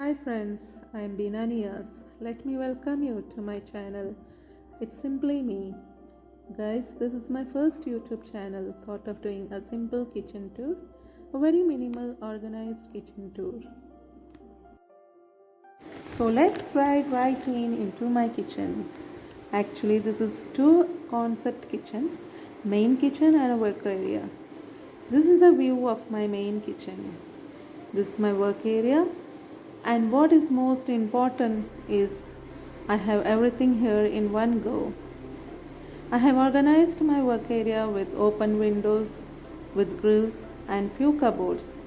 Hi friends, I am Beena Nias. Let me welcome you to my channel. It's simply me. Guys, this is my first YouTube channel. Thought of doing a simple kitchen tour, a very minimal organized kitchen tour. So let's ride right into my kitchen. Actually, this is two concept kitchen, main kitchen and a work area. This is the view of my main kitchen. This is my work area, and what is most important is I have everything here in one go. I have organized my work area with open windows, with grills and few cupboards.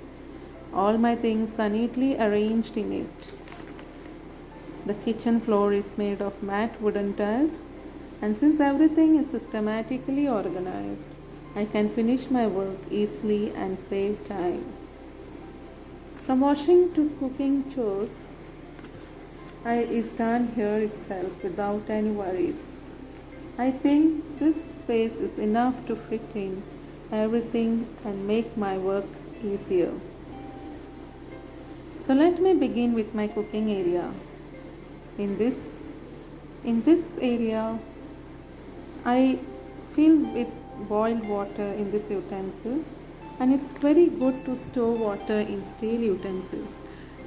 All my things are neatly arranged in it. The kitchen floor is made of matte wooden tiles, and since everything is systematically organized, I can finish my work easily and save time. From washing to cooking chores, I is done here itself without any worries. I think this space is enough to fit in everything and make my work easier. So let me begin with my cooking area. In this in this area I fill with boiled water in this utensil, and it's very good to store water in steel utensils.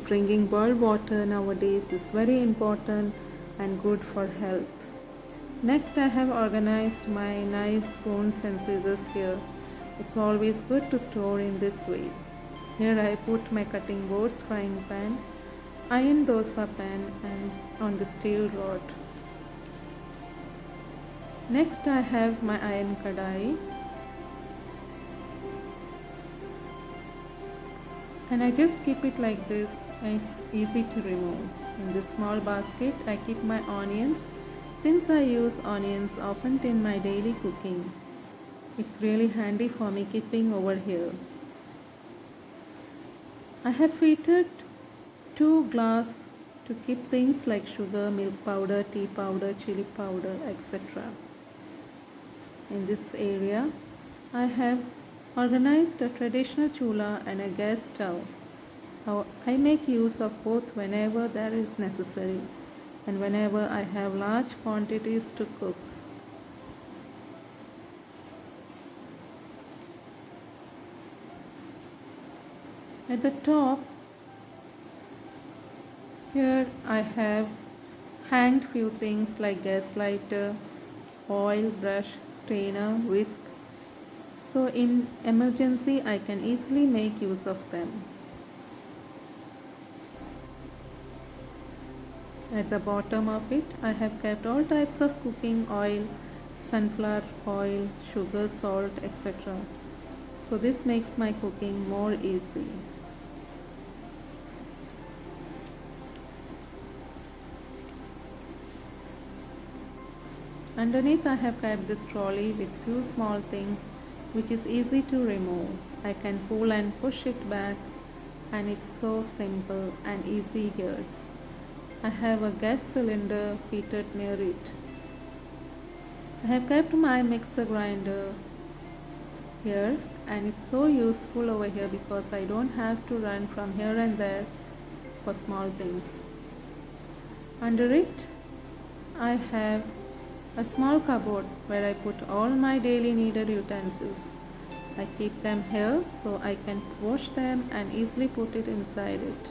Drinking boiled water nowadays is very important and good for health. Next, I have organized my knives, spoons and scissors here. It's always good to store in this way. Here I put my cutting boards, frying pan, iron dosa pan and on the steel rod. Next I have my iron kadai, and I just keep it like this, and it's easy to remove. In this small basket I keep my onions, since I use onions often in my daily cooking. It's really handy for me keeping over here. I have fitted two glass to keep things like sugar, milk powder, tea powder, chili powder, etc. In this area, I have organized a traditional chula and a gas stove. How I make use of both whenever there is necessary and whenever I have large quantities to cook. At the top, here I have hanged few things like gas lighter, oil, brush, strainer, whisk. So in emergency I can easily make use of them. At the bottom of it, I have kept all types of cooking oil, sunflower oil, sugar, salt, etc. So this makes my cooking more easy. Underneath I have kept this trolley with few small things which is easy to remove. I can pull and push it back, and it's so simple and easy here. I have a gas cylinder fitted near it. I have kept my mixer grinder here, and it's so useful over here because I don't have to run from here and there for small things. Under it I have a small cupboard where I put all my daily needed utensils. I keep them here so I can wash them and easily put it inside it.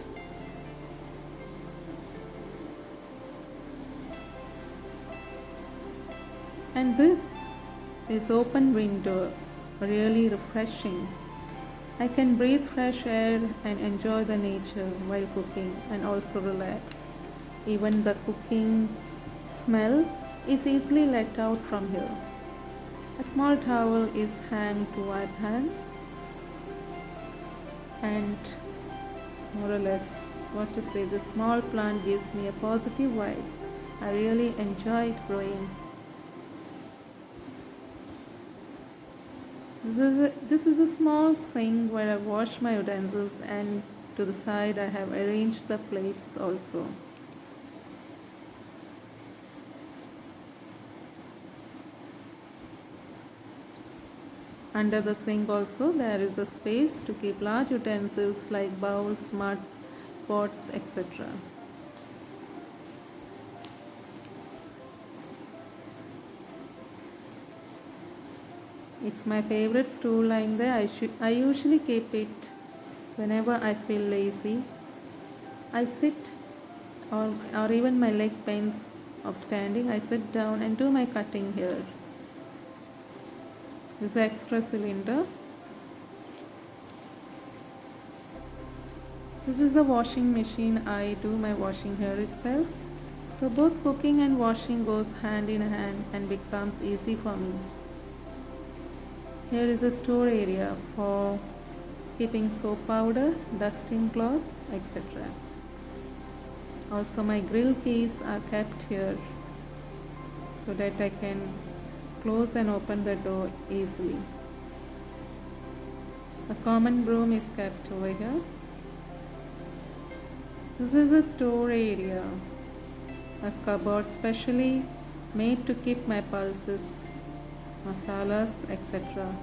And this is open window, really refreshing. I can breathe fresh air and enjoy the nature while cooking and also relax. Even the cooking smell is easily let out from here. A small towel is hanged to wipe hands, and more or less, what to say, the small plant gives me a positive vibe. I really enjoy it growing. This is a small sink where I wash my utensils, and to the side I have arranged the plates also. Under the sink also there is a space to keep large utensils like bowls, mug, pots, etc. It's my favorite stool lying there. I usually keep it whenever I feel lazy. I sit, or even my leg pains of standing, I sit down and do my cutting here. This is extra cylinder. This is the washing machine. I do my washing here itself. So both cooking and washing goes hand in hand and becomes easy for me. Here is a store area for keeping soap powder, dusting cloth, etc. Also my grill keys are kept here so that I can close and open the door easily. A common broom is kept over here. This is a store area, a cupboard specially made to keep my pulses, masalas, etc.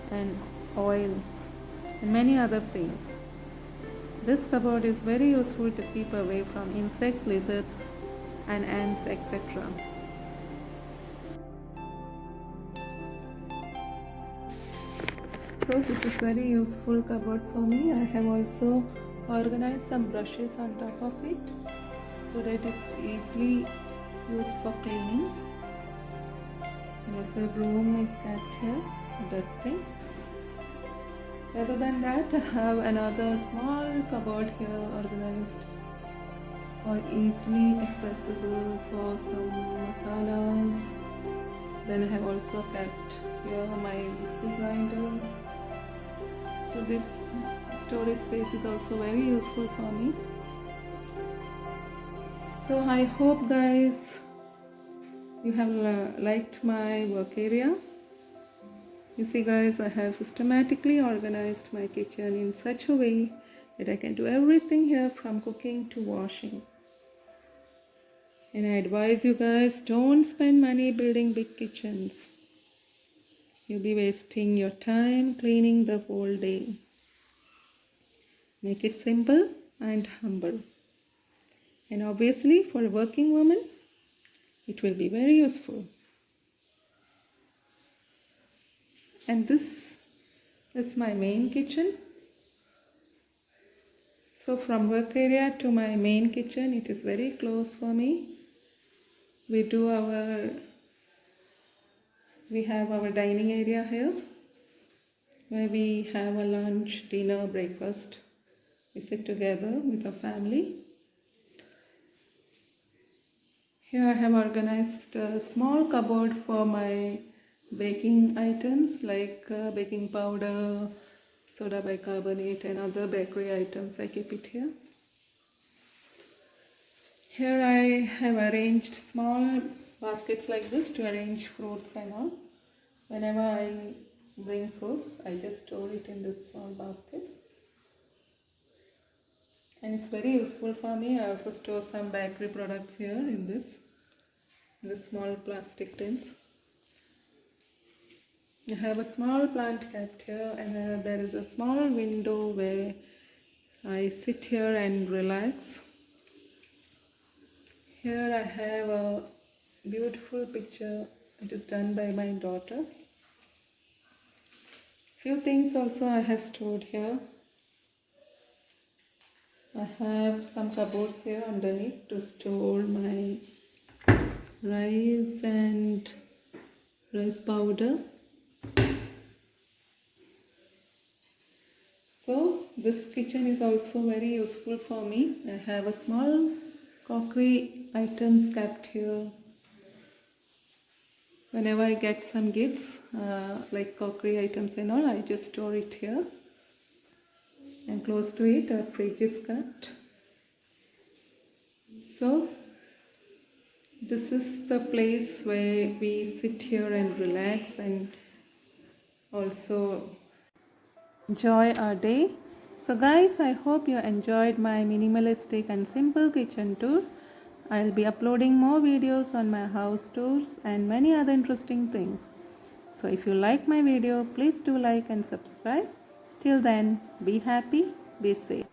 and oils and many other things. This cupboard is very useful to keep away from insects, lizards and ants, etc. So this is very useful cupboard for me. I have also organized some brushes on top of it so that it's easily used for cleaning. And also a broom is kept here for dusting. Other than that, I have another small cupboard here organized or easily accessible for some masalas. Then I have also kept here my mixie grinder. So this storage space is also very useful for me. So I hope guys you have liked my work area. You see guys, I have systematically organized my kitchen in such a way that I can do everything here from cooking to washing. And I advise you guys, don't spend money building big kitchens. You'll be wasting your time cleaning the whole day. Make it simple and humble. And obviously for a working woman, it will be very useful. And this is my main kitchen. So from work area to my main kitchen, it is very close for me. We have our dining area here where we have a lunch, dinner, breakfast. We sit together with our family. Here I have organized a small cupboard for my baking items like baking powder, soda bicarbonate and other bakery items. I keep it here. Here I have arranged small baskets like this to arrange fruits and all. Whenever I bring fruits, I just store it in this small baskets. And it's very useful for me. I also store some bakery products here in this small plastic tins. I have a small plant kept here, and there is a small window where I sit here and relax. Here I have a beautiful picture. It is done by my daughter. Few things also I have stored here. I have some cupboards here underneath to store my rice and rice powder. So this kitchen is also very useful for me. I have a small crockery items kept here. Whenever I get some gifts like crockery items and all, I just store it here. And close to it a fridge is kept. So this is the place where we sit here and relax and also enjoy our day. So guys, I hope you enjoyed my minimalistic and simple kitchen tour. I'll be uploading more videos on my house tours and many other interesting things. So if you like my video, please do like and subscribe. Till then, be happy, be safe.